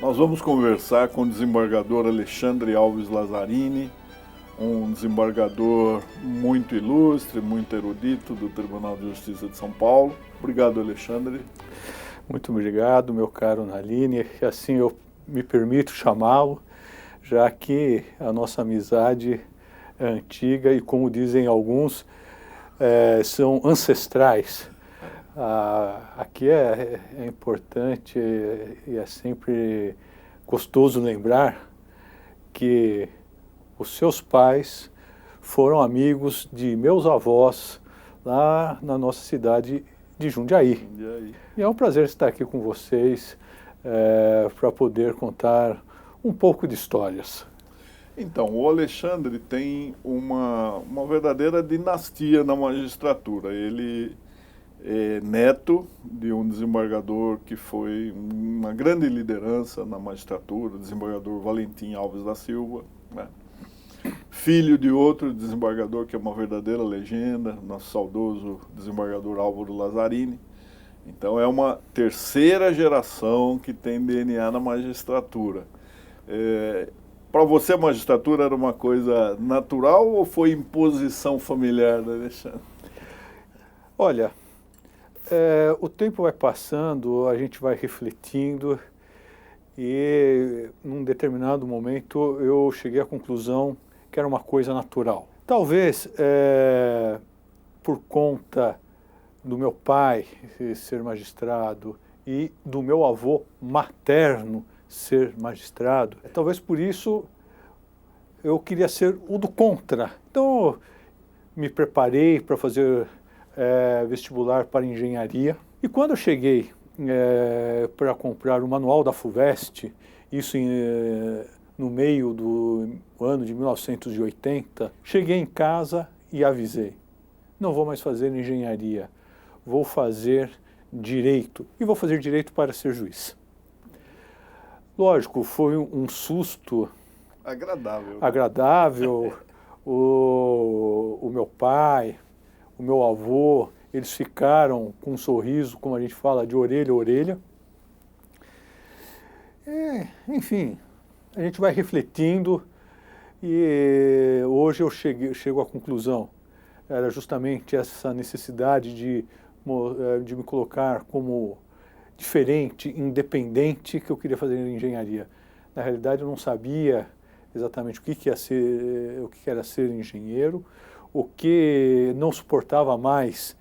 Nós vamos conversar com o desembargador Alexandre Alves Lazzarini, um desembargador muito ilustre, muito erudito do Tribunal de Justiça de São Paulo. Obrigado, Alexandre. Muito obrigado, meu caro Nalini. Assim eu me permito chamá-lo, já que a nossa amizade é antiga e, como dizem alguns, são ancestrais. Aqui é importante e é sempre gostoso lembrar que os seus pais foram amigos de meus avós lá na nossa cidade de Jundiaí. E é um prazer estar aqui com vocês para poder contar um pouco de histórias. Então, o Alexandre tem uma verdadeira dinastia na magistratura. Ele é neto de um desembargador que foi uma grande liderança na magistratura, o desembargador Valentim Alves da Silva, né? Filho de outro desembargador que é uma verdadeira legenda, nosso saudoso desembargador Álvaro Lazzarini. Então é uma terceira geração que tem DNA na magistratura. Para você a magistratura era uma coisa natural ou foi imposição familiar, Alexandre? Olha, o tempo vai passando, a gente vai refletindo e num determinado momento eu cheguei à conclusão que era uma coisa natural. Talvez por conta do meu pai ser magistrado e do meu avô materno ser magistrado, talvez por isso eu queria ser o do contra. Então eu me preparei para fazer vestibular para engenharia e quando eu cheguei para comprar o manual da FUVEST, isso no meio do ano de 1980, cheguei em casa e avisei, não vou mais fazer engenharia, vou fazer direito, e vou fazer direito para ser juiz. Lógico, foi um susto agradável. Agradável. O meu pai, o meu avô, eles ficaram com um sorriso, como a gente fala, de orelha a orelha. Enfim, a gente vai refletindo e hoje eu chego à conclusão. Era justamente essa necessidade de me colocar como diferente, independente, que eu queria fazer engenharia. Na realidade, eu não sabia exatamente o que era ser engenheiro, o que não suportava mais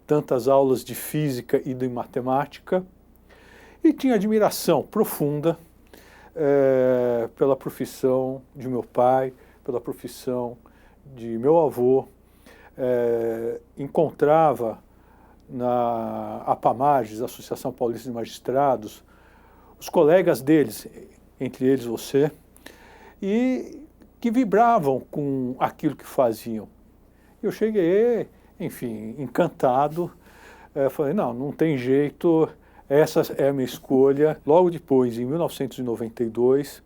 tantas aulas de física e de matemática, e tinha admiração profunda pela profissão de meu pai, pela profissão de meu avô. Encontrava na APAMAGES, Associação Paulista de Magistrados, os colegas deles, entre eles você, e que vibravam com aquilo que faziam. Eu cheguei, enfim, encantado, falei, não tem jeito, essa é a minha escolha. Logo depois, em 1992,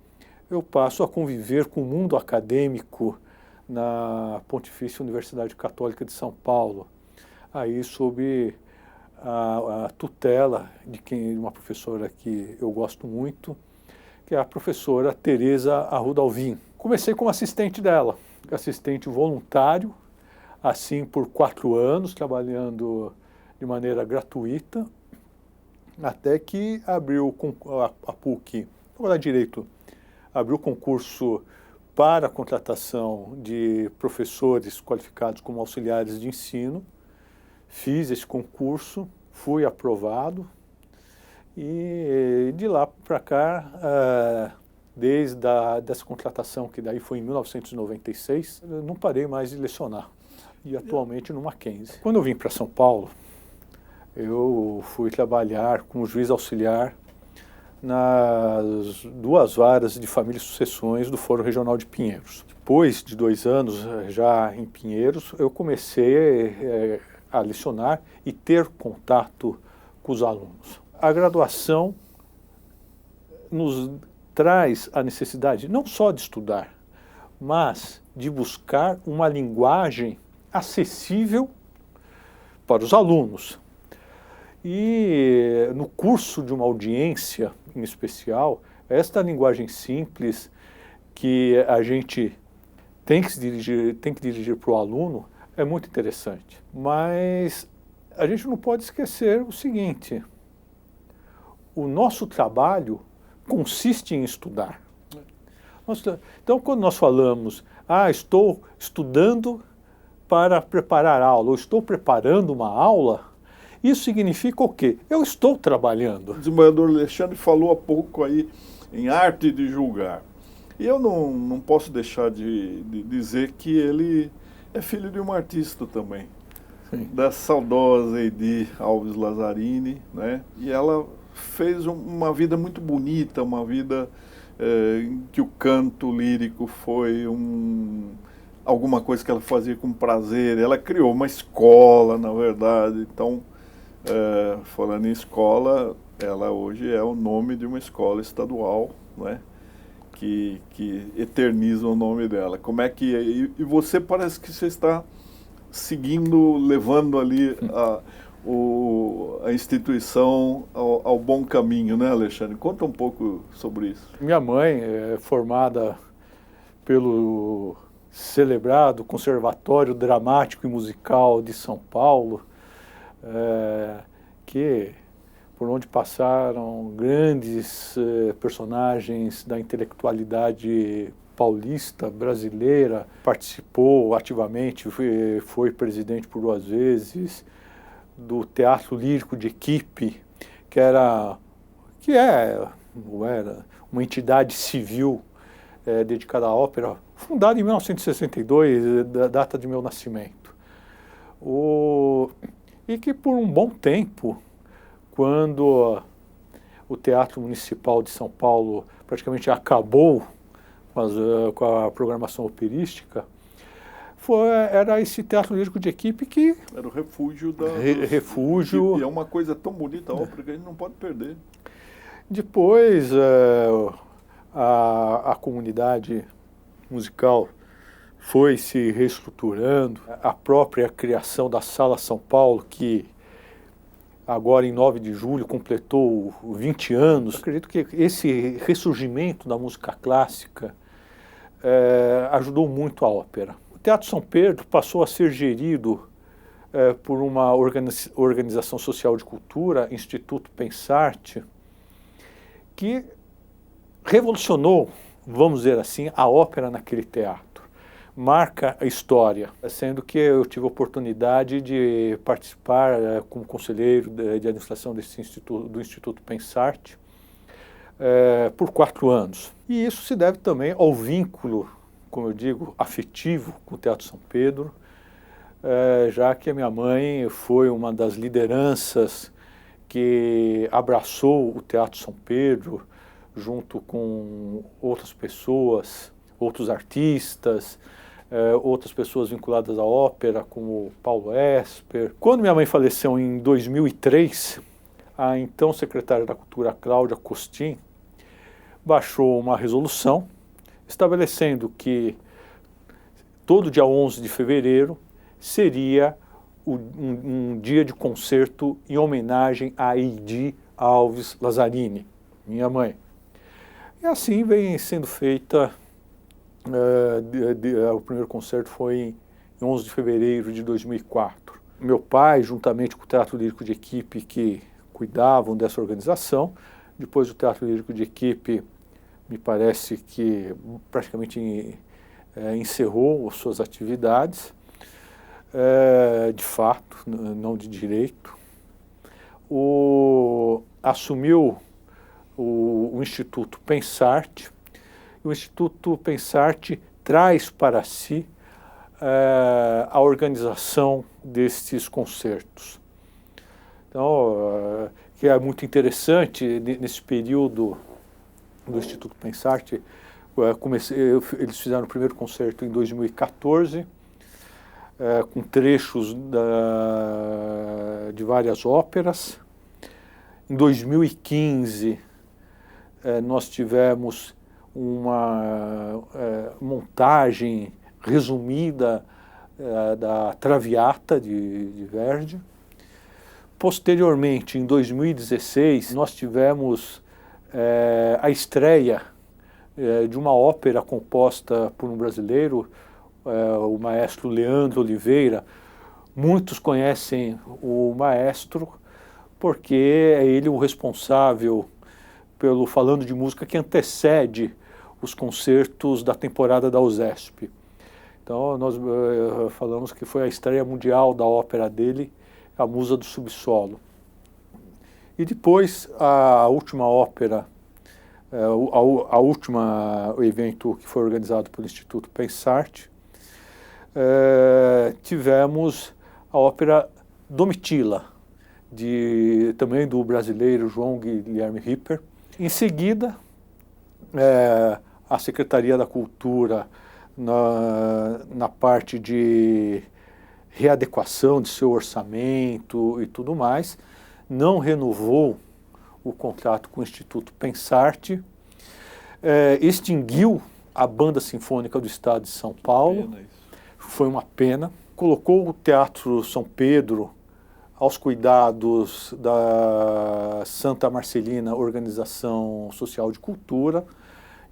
eu passo a conviver com o mundo acadêmico na Pontifícia Universidade Católica de São Paulo, aí sob a tutela de uma professora que eu gosto muito, que é a professora Tereza Arruda Alvim. Comecei como assistente dela, assistente voluntário, assim por 4 anos, trabalhando de maneira gratuita, até que abriu a PUC, Faculdade de Direito, abriu o concurso para a contratação de professores qualificados como auxiliares de ensino. Fiz esse concurso, fui aprovado e de lá para cá, desde dessa contratação, que daí foi em 1996, eu não parei mais de lecionar, e atualmente no Mackenzie. Quando eu vim para São Paulo, eu fui trabalhar como juiz auxiliar nas 2 varas de família e sucessões do Fórum Regional de Pinheiros. Depois de 2 anos já em Pinheiros, eu comecei a lecionar e ter contato com os alunos. A graduação nos traz a necessidade não só de estudar, mas de buscar uma linguagem acessível para os alunos. E no curso de uma audiência em especial, Esta linguagem simples que a gente tem que dirigir para o aluno é muito interessante. Mas a gente não pode esquecer o seguinte: o nosso trabalho consiste em estudar. Então, quando nós falamos, estou estudando para preparar aula, ou estou preparando uma aula, isso significa o quê? Eu estou trabalhando. O desembargador Alexandre falou há pouco aí em arte de julgar. E eu não posso deixar de dizer que ele é filho de uma artista também. Sim. Da saudosa Eidi Alves Lazzarini, né? E ela fez uma vida muito bonita, uma vida em que o canto lírico foi alguma coisa que ela fazia com prazer. Ela criou uma escola, na verdade. Então, falando em escola, ela hoje é o nome de uma escola estadual, né? Que eterniza o nome dela. Como é que é? E você parece que você está seguindo, levando ali a instituição ao bom caminho, né, Alexandre? Conta um pouco sobre isso. Minha mãe é formada pelo celebrado Conservatório Dramático e Musical de São Paulo, que por onde passaram grandes personagens da intelectualidade paulista, brasileira, participou ativamente, foi presidente por 2 vezes do Teatro Lírico de Equipe, que era uma entidade civil dedicada à ópera, fundada em 1962, da data de meu nascimento. E que por um bom tempo, quando o Teatro Municipal de São Paulo praticamente acabou com a programação operística, era esse teatro lírico de equipe que... Era o refúgio refúgio. E é uma coisa tão bonita a ópera que a gente não pode perder. Depois, a comunidade musical foi se reestruturando. A própria criação da Sala São Paulo, que agora em 9 de julho completou 20 anos. Eu acredito que esse ressurgimento da música clássica ajudou muito a ópera. O Teatro São Pedro passou a ser gerido por uma organização social de cultura, Instituto Pensarte, que revolucionou, vamos dizer assim, a ópera naquele teatro. Marca a história, sendo que eu tive a oportunidade de participar como conselheiro de administração do Instituto Pensarte por 4 anos. E isso se deve também ao vínculo, como eu digo, afetivo com o Teatro São Pedro, já que a minha mãe foi uma das lideranças que abraçou o Teatro São Pedro, junto com outras pessoas, outros artistas, outras pessoas vinculadas à ópera, como Paulo Esper. Quando minha mãe faleceu em 2003, a então secretária da Cultura, Cláudia Costin, baixou uma resolução estabelecendo que todo dia 11 de fevereiro seria um dia de concerto em homenagem a Eidi Alves Lazzarini, minha mãe. E assim vem sendo feita. O primeiro concerto foi em 11 de fevereiro de 2004. Meu pai, juntamente com o Teatro Lírico de Equipe, que cuidavam dessa organização. Depois o Teatro Lírico de Equipe, me parece que praticamente encerrou as suas atividades, de fato, não de direito. Assumiu o Instituto Pensarte. O Instituto Pensarte traz para si a organização destes concertos. Então, que é muito interessante, nesse período do Instituto Pensarte, eles fizeram o primeiro concerto em 2014, com trechos de várias óperas. Em 2015, nós tivemos uma montagem resumida da Traviata de Verdi. Posteriormente, em 2016, nós tivemos a estreia de uma ópera composta por um brasileiro, o maestro Leandro Oliveira. Muitos conhecem o maestro porque é ele o responsável pelo Falando de Música que antecede os concertos da temporada da USESP. Então nós falamos que foi a estreia mundial da ópera dele, A Musa do Subsolo. E depois a última ópera, o evento que foi organizado pelo Instituto Pensarte, tivemos a ópera Domitila, também do brasileiro João Guilherme Ripper. Em seguida, a Secretaria da Cultura, na parte de readequação de seu orçamento e tudo mais, não renovou o contrato com o Instituto Pensarte, extinguiu a Banda Sinfônica do Estado de São Paulo, foi uma pena, colocou o Teatro São Pedro aos cuidados da Santa Marcelina Organização Social de Cultura,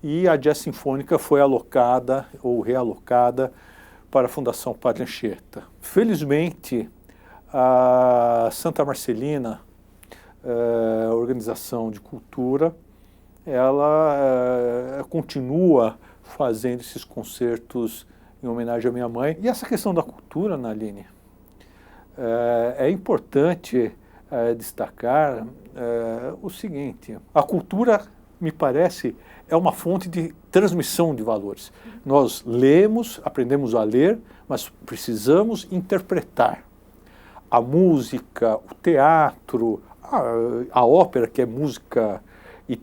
e a Jazz Sinfônica foi alocada ou realocada para a Fundação Padre Anchieta. Felizmente, a Santa Marcelina Organização de Cultura, ela continua fazendo esses concertos em homenagem à minha mãe. E essa questão da cultura, Naline, é importante destacar o seguinte: a cultura, me parece, é uma fonte de transmissão de valores. Nós lemos, aprendemos a ler, mas precisamos interpretar. A música, o teatro, a ópera, que é música e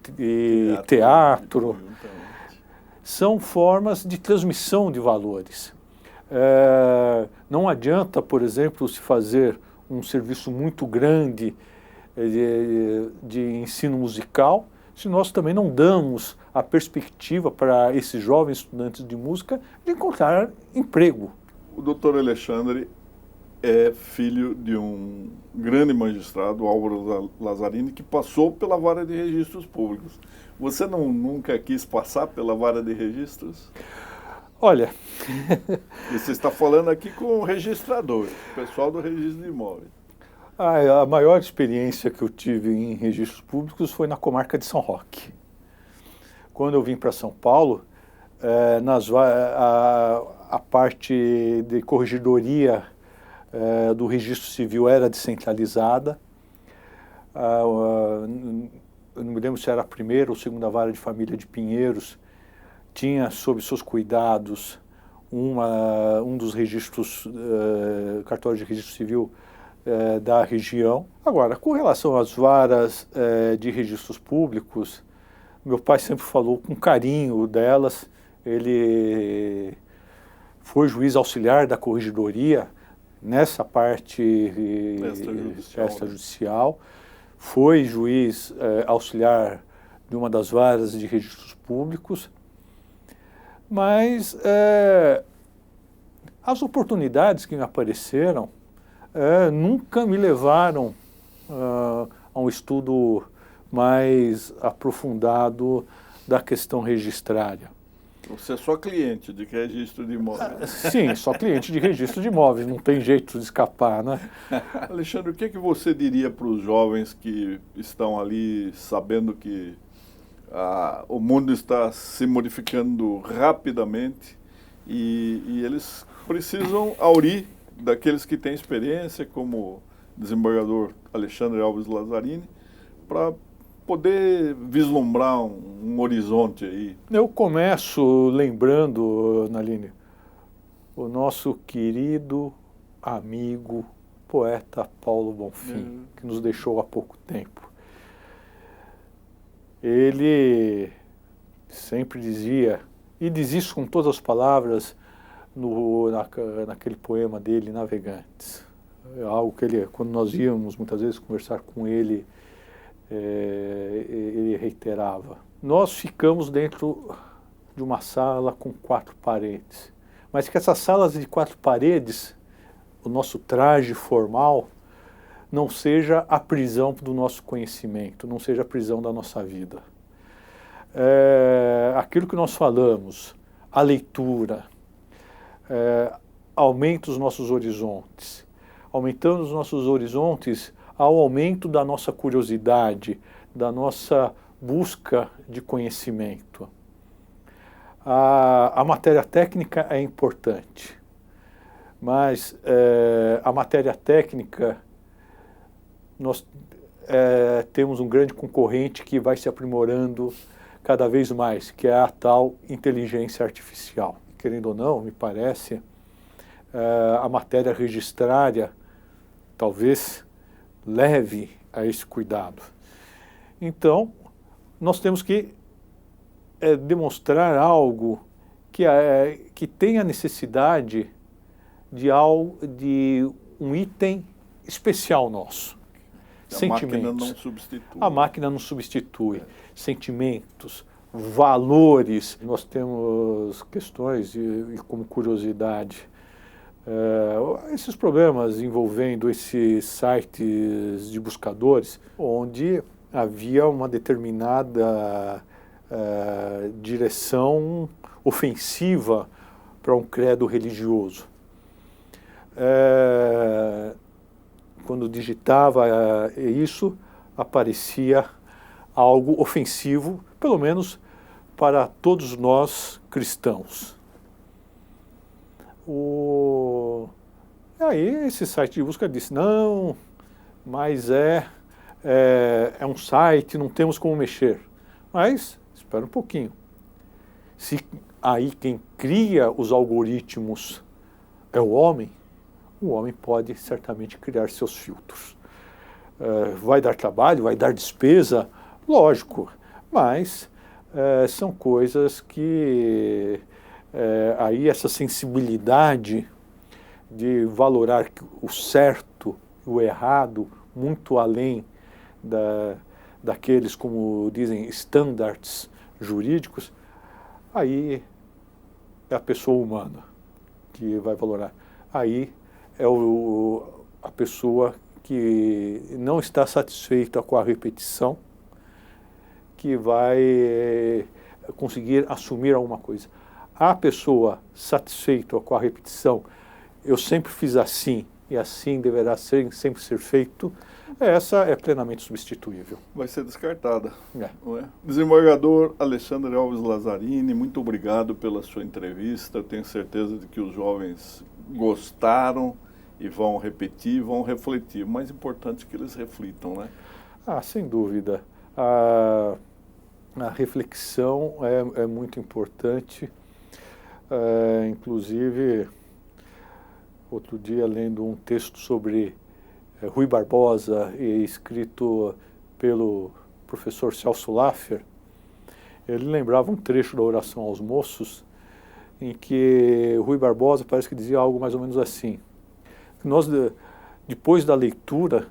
teatro, são formas de transmissão de valores. Não adianta, por exemplo, se fazer um serviço muito grande de ensino musical se nós também não damos a perspectiva para esses jovens estudantes de música de encontrar emprego. O doutor Alexandre é filho de um grande magistrado, Álvaro Lazzarini, que passou pela vara de registros públicos. Você nunca quis passar pela vara de registros? Olha... E você está falando aqui com o registrador, o pessoal do registro de imóveis. A maior experiência que eu tive em registros públicos foi na comarca de São Roque. Quando eu vim para São Paulo, a parte de corregedoria do registro civil era descentralizada. Eu não me lembro se era a primeira ou segunda vara de família de Pinheiros, tinha sob seus cuidados um dos registros, cartórios de registro civil da região. Agora, com relação às varas de registros públicos, meu pai sempre falou com carinho delas. Ele foi juiz auxiliar da corregedoria nessa parte extrajudicial, foi juiz auxiliar de uma das varas de registros públicos, mas as oportunidades que me apareceram nunca me levaram a um estudo mais aprofundado da questão registrária. Você é só cliente de registro de imóveis. Sim, só cliente de registro de imóveis, não tem jeito de escapar, né? Alexandre, o que você diria para os jovens que estão ali sabendo que o mundo está se modificando rapidamente e eles precisam aurir daqueles que têm experiência, como o desembargador Alexandre Alves Lazzarini, para poder vislumbrar um horizonte aí? Eu começo lembrando, Naline, o nosso querido amigo, poeta Paulo Bonfim, que nos deixou há pouco tempo. Ele sempre dizia, e diz isso com todas as palavras naquele poema dele, Navegantes. É algo que ele, quando nós íamos muitas vezes conversar com ele, ele reiterava. Nós ficamos dentro de uma sala com 4 paredes, mas que essas salas de 4 paredes, o nosso traje formal, não seja a prisão do nosso conhecimento, não seja a prisão da nossa vida. aquilo que nós falamos, a leitura, aumenta os nossos horizontes. Aumentando os nossos horizontes ao aumento da nossa curiosidade, da nossa busca de conhecimento. A matéria técnica é importante, mas a matéria técnica, nós temos um grande concorrente que vai se aprimorando cada vez mais, que é a tal inteligência artificial. Querendo ou não, me parece, a matéria registrária talvez leve a esse cuidado. Então, nós temos que demonstrar algo que tenha necessidade de um item especial nosso. A máquina não substitui. A máquina não substitui. Sentimentos, valores. Nós temos questões, e como curiosidade, esses problemas envolvendo esses sites de buscadores, onde havia uma determinada direção ofensiva para um credo religioso. Quando digitava isso, aparecia algo ofensivo, pelo menos para todos nós cristãos. Aí esse site de busca disse, não, mas é um site, não temos como mexer. Mas, espera um pouquinho, se aí quem cria os algoritmos é o homem pode certamente criar seus filtros. Vai dar trabalho, vai dar despesa, lógico, mas são coisas que aí essa sensibilidade de valorar o certo e o errado muito além daqueles, como dizem, estándares jurídicos, aí é a pessoa humana que vai valorar. Aí é a pessoa que não está satisfeita com a repetição que vai conseguir assumir alguma coisa. A pessoa satisfeita com a repetição, eu sempre fiz assim e assim deverá sempre ser feito, essa é plenamente substituível. Vai ser descartada. Não é? Desembargador Alexandre Alves Lazzarini, muito obrigado pela sua entrevista. Eu tenho certeza de que os jovens gostaram e vão repetir, vão refletir. O mais importante é que eles reflitam, né? Sem dúvida. A reflexão é muito importante. Inclusive, outro dia, lendo um texto sobre Rui Barbosa, escrito pelo professor Celso Laffer, ele lembrava um trecho da Oração aos Moços, em que Rui Barbosa parece que dizia algo mais ou menos assim: nós, depois da leitura,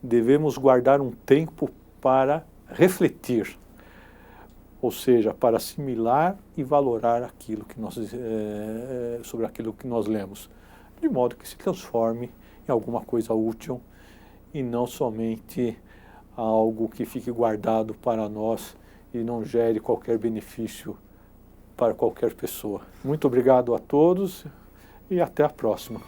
devemos guardar um tempo para refletir, ou seja, para assimilar e valorar aquilo que sobre aquilo que nós lemos, de modo que se transforme em alguma coisa útil e não somente algo que fique guardado para nós e não gere qualquer benefício para qualquer pessoa. Muito obrigado a todos e até a próxima.